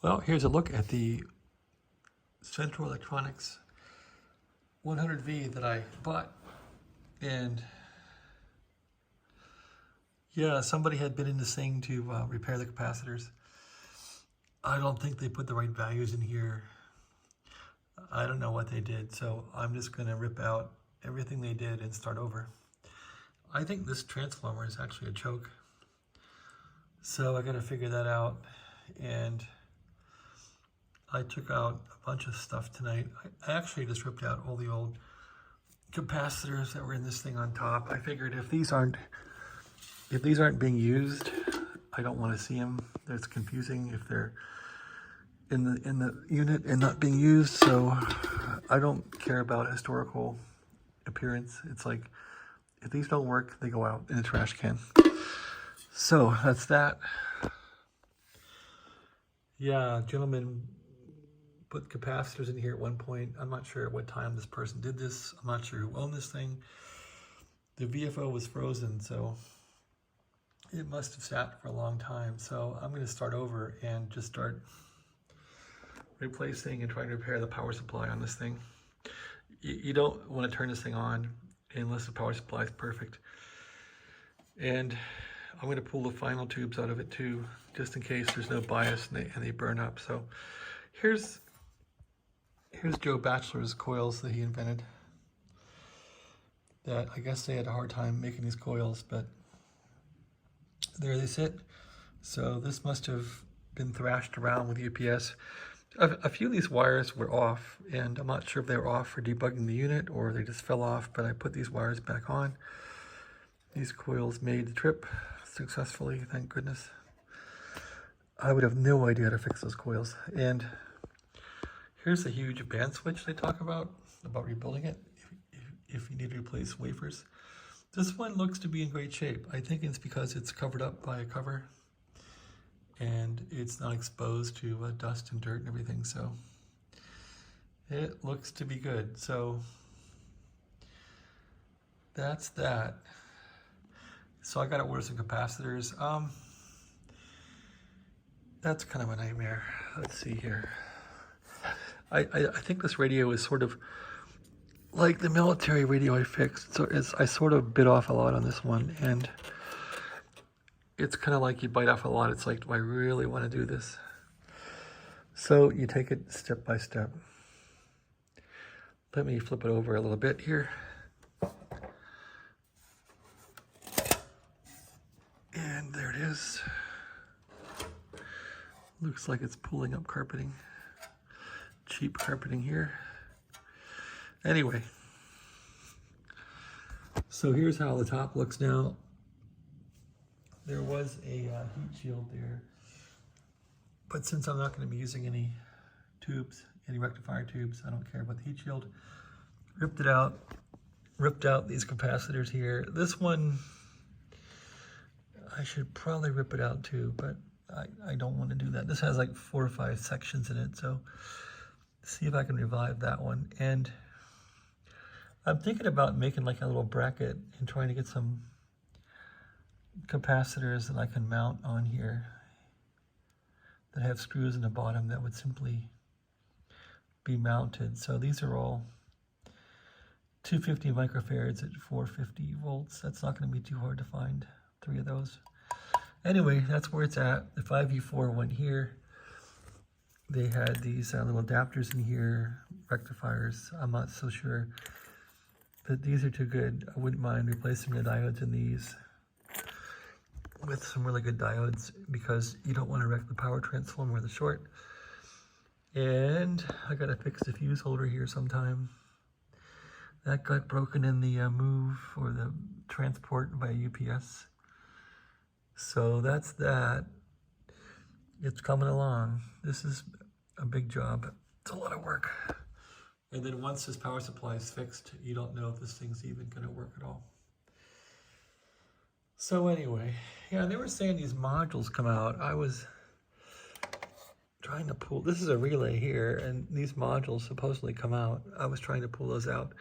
Well, here's a look at the Central Electronics 100V that I bought. And yeah, somebody had been in this thing to repair the capacitors. I don't think they put the right values in here. I don't know what they did, so I'm just going to rip out everything they did and start over. I think this transformer is actually a choke. So I got to figure that out. And I took out a bunch of stuff tonight. I actually just ripped out all the old capacitors that were in this thing on top. I figured if these aren't being used, I don't want to see them. It's confusing if they're in the unit and not being used. So I don't care about historical appearance. It's like if these don't work, they go out in a trash can. So that's that. Yeah, gentlemen put capacitors in here at one point. I'm not sure at what time this person did this. I'm not sure who owned this thing. The VFO was frozen, so it must have sat for a long time. So I'm going to start over and just start replacing and trying to repair the power supply on this thing. You don't want to turn this thing on unless the power supply is perfect. And I'm going to pull the final tubes out of it too, just in case there's no bias and they burn up. So here's Joe Batchelor's coils that he invented. That I guess they had a hard time making these coils, but there they sit. So this must have been thrashed around with UPS. A few of these wires were off, and I'm not sure if they were off for debugging the unit or they just fell off, but I put these wires back on. These coils made the trip successfully, thank goodness. I would have no idea how to fix those coils. And here's the huge band switch they talk about rebuilding it if you need to replace wafers. This one looks to be in great shape. I think it's because it's covered up by a cover and it's not exposed to dust and dirt and everything, so it looks to be good. So that's that. So I got to order some capacitors. That's kind of a nightmare. Let's see here. I think this radio is sort of like the military radio I fixed. So I sort of bit off a lot on this one, and it's kind of like you bite off a lot. It's like, do I really want to do this? So you take it step by step. Let me flip it over a little bit here. And there it is. Looks like it's pulling up carpeting. Cheap carpeting here. Anyway, so here's how the top looks now. There was a heat shield there, but since I'm not going to be using any tubes, any rectifier tubes, I don't care about the heat shield. Ripped it out, ripped out these capacitors here. This one, I should probably rip it out too, but I don't want to do that. This has like 4 or 5 sections in it, so see if I can revive that one. And I'm thinking about making like a little bracket and trying to get some capacitors that I can mount on here that have screws in the bottom that would simply be mounted. So these are all 250 microfarads at 450 volts. That's not going to be too hard to find 3 of those. Anyway, that's where it's at. The 5U4 went here. They had these little adapters in here, rectifiers. I'm not so sure, but these are too good. I wouldn't mind replacing the diodes in these with some really good diodes because you don't want to wreck the power transformer with a short. And I gotta fix the fuse holder here sometime. That got broken in the move or the transport by UPS. So that's that. It's coming along. This is a big job. It's a lot of work. And then once this power supply is fixed, you don't know if this thing's even gonna work at all. So anyway, yeah, they were saying these modules come out. I was trying to pull, this is a relay here, and these modules supposedly come out. I was trying to pull those out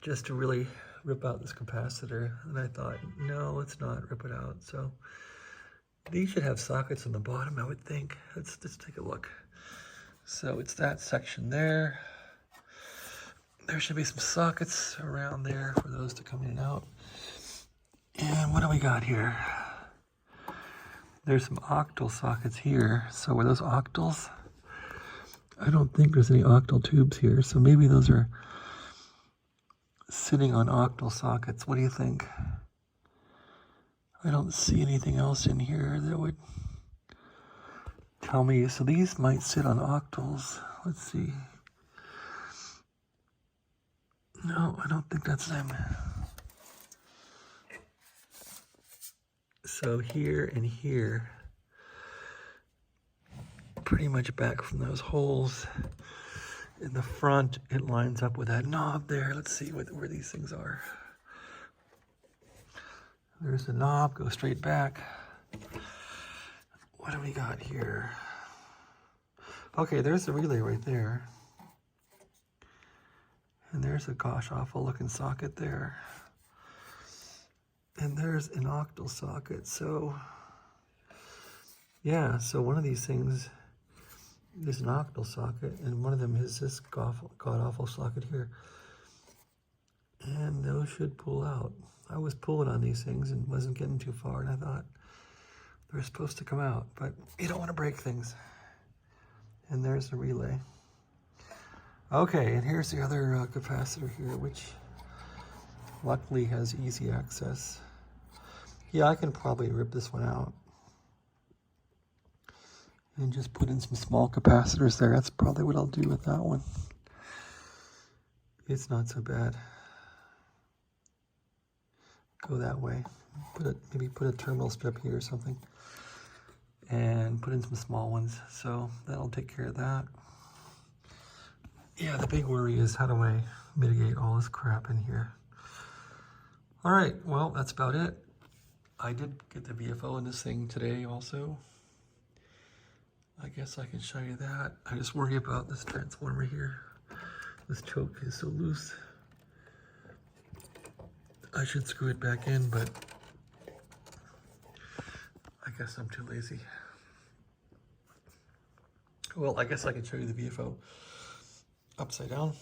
just to really rip out this capacitor. And I thought, no, let's not rip it out. So These should have sockets on the bottom, I would think. Let's take a look. So it's that section there. There should be some sockets around there for those to come in and out. And what do we got here? There's some octal sockets here. So were those octals? I don't think there's any octal tubes here. So maybe those are sitting on octal sockets. What do you think? I don't see anything else in here that would tell me. So these might sit on octals. Let's see. No, I don't think that's them. So here and here, pretty much back from those holes in the front, it lines up with that knob there. Let's see where these things are. There's the knob, go straight back. What do we got here? Okay, there's the relay right there. And there's a gosh awful looking socket there. And there's an octal socket. So yeah, so one of these things is an octal socket, and one of them is this god awful socket here. And those should pull out. I was pulling on these things and wasn't getting too far, and I thought they're supposed to come out, but you don't want to break things. And there's the relay. Okay, and here's the other capacitor here, which luckily has easy access. Yeah, I can probably rip this one out and just put in some small capacitors there. That's probably what I'll do with that one. It's not so bad. Go that way. Maybe put a terminal strip here or something, and put in some small ones. So that'll take care of that. Yeah, the big worry is, how do I mitigate all this crap in here? All right, well, that's about it. I did get the VFO in this thing today also. I guess I can show you that. I just worry about this transformer here. This choke is so loose. I should screw it back in, but I guess I'm too lazy. Well, I guess I can show you the VFO upside down.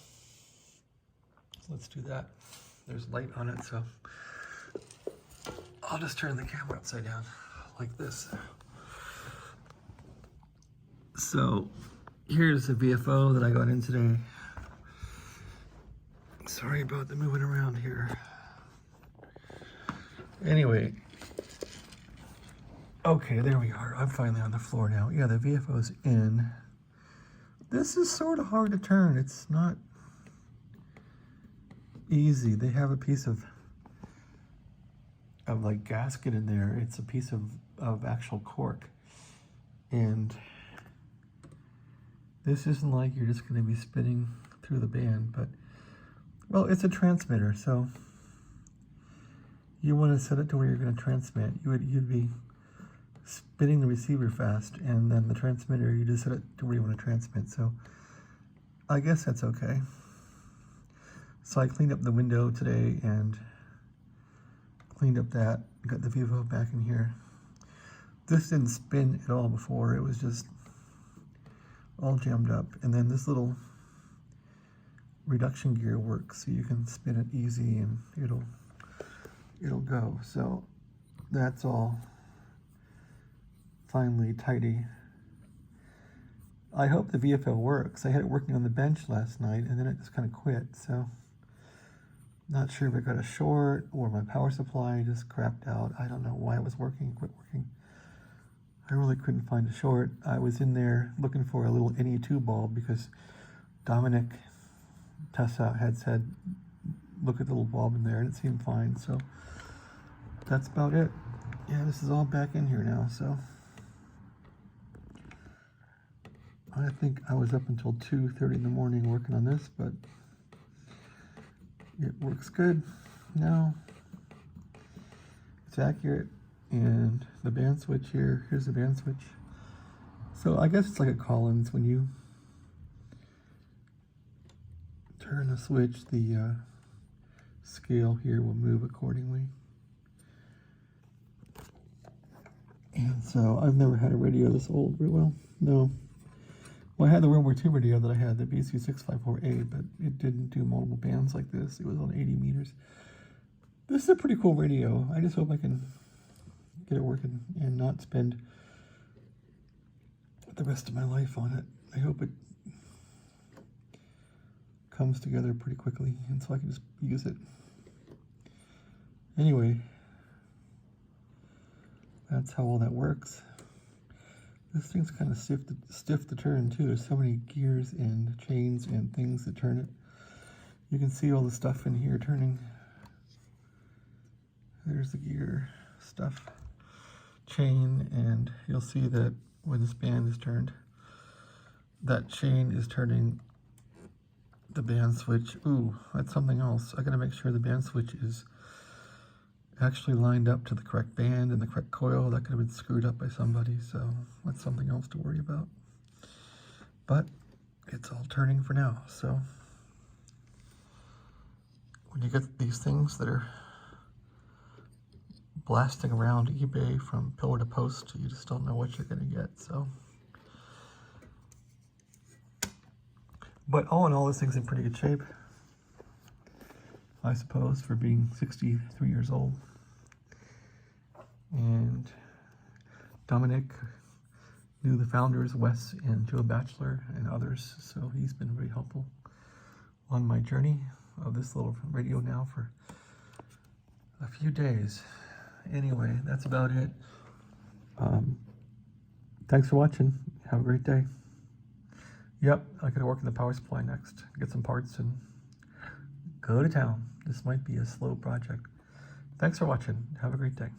Let's do that. There's light on it, so I'll just turn the camera upside down like this. So here's the VFO that I got in today. Sorry about the moving around here. Anyway, okay, there we are. I'm finally on the floor now. Yeah, the VFO's in. This is sort of hard to turn. It's not easy. They have a piece of like gasket in there. It's a piece of actual cork. And this isn't like you're just going to be spinning through the band, but, well, it's a transmitter, so you want to set it to where you're going to transmit. You'd be spinning the receiver fast, and then the transmitter, you just set it to where you want to transmit. So I guess that's okay. So I cleaned up the window today and cleaned up that, got the VFO back in here. This didn't spin at all before. It was just all jammed up. And then this little reduction gear works, so you can spin it easy and it'll go. So that's all finally tidy. I hope the VFO works. I had it working on the bench last night, and then it just kind of quit. So not sure if it got a short or my power supply just crapped out. I don't know why it was working, quit working. I really couldn't find a short. I was in there looking for a little NE2 bulb because Dominic Tessa had said, look at the little bulb in there, and it seemed fine. So that's about it. Yeah, this is all back in here now. So I think I was up until 2:30 in the morning working on this, but it works good now. It's accurate. And the band switch here, here's the band switch. So I guess it's like a Collins. When you turn the switch, the scale here will move accordingly. And So I've never had a radio this old. Well, no. Well, I had the World War II radio that I had, the BC654A, but it didn't do multiple bands like this. It was on 80 meters. This is a pretty cool radio. I just hope I can get it working and not spend the rest of my life on it. I hope it comes together pretty quickly and so I can just use it. Anyway, that's how all that works. This thing's kind of stiff to turn too. There's so many gears and chains and things that turn it. You can see all the stuff in here turning. There's the gear stuff, chain, and you'll see that when this band is turned, that chain is turning the band switch. Ooh, that's something else. I gotta make sure the band switch is actually lined up to the correct band and the correct coil. That could have been screwed up by somebody, so that's something else to worry about. But it's all turning for now, so when you get these things that are blasting around eBay from pillar to post, you just don't know what you're going to get. So, but all in all, this thing's in pretty good shape, I suppose, for being 63 years old. And Dominic knew the founders, Wes and Joe Batchelor, and others, so he's been very helpful on my journey of this little radio now for a few days. Anyway, that's about it. Thanks for watching. Have a great day. Yep, I gotta work in the power supply next. Get some parts and go to town. This might be a slow project. Thanks for watching. Have a great day.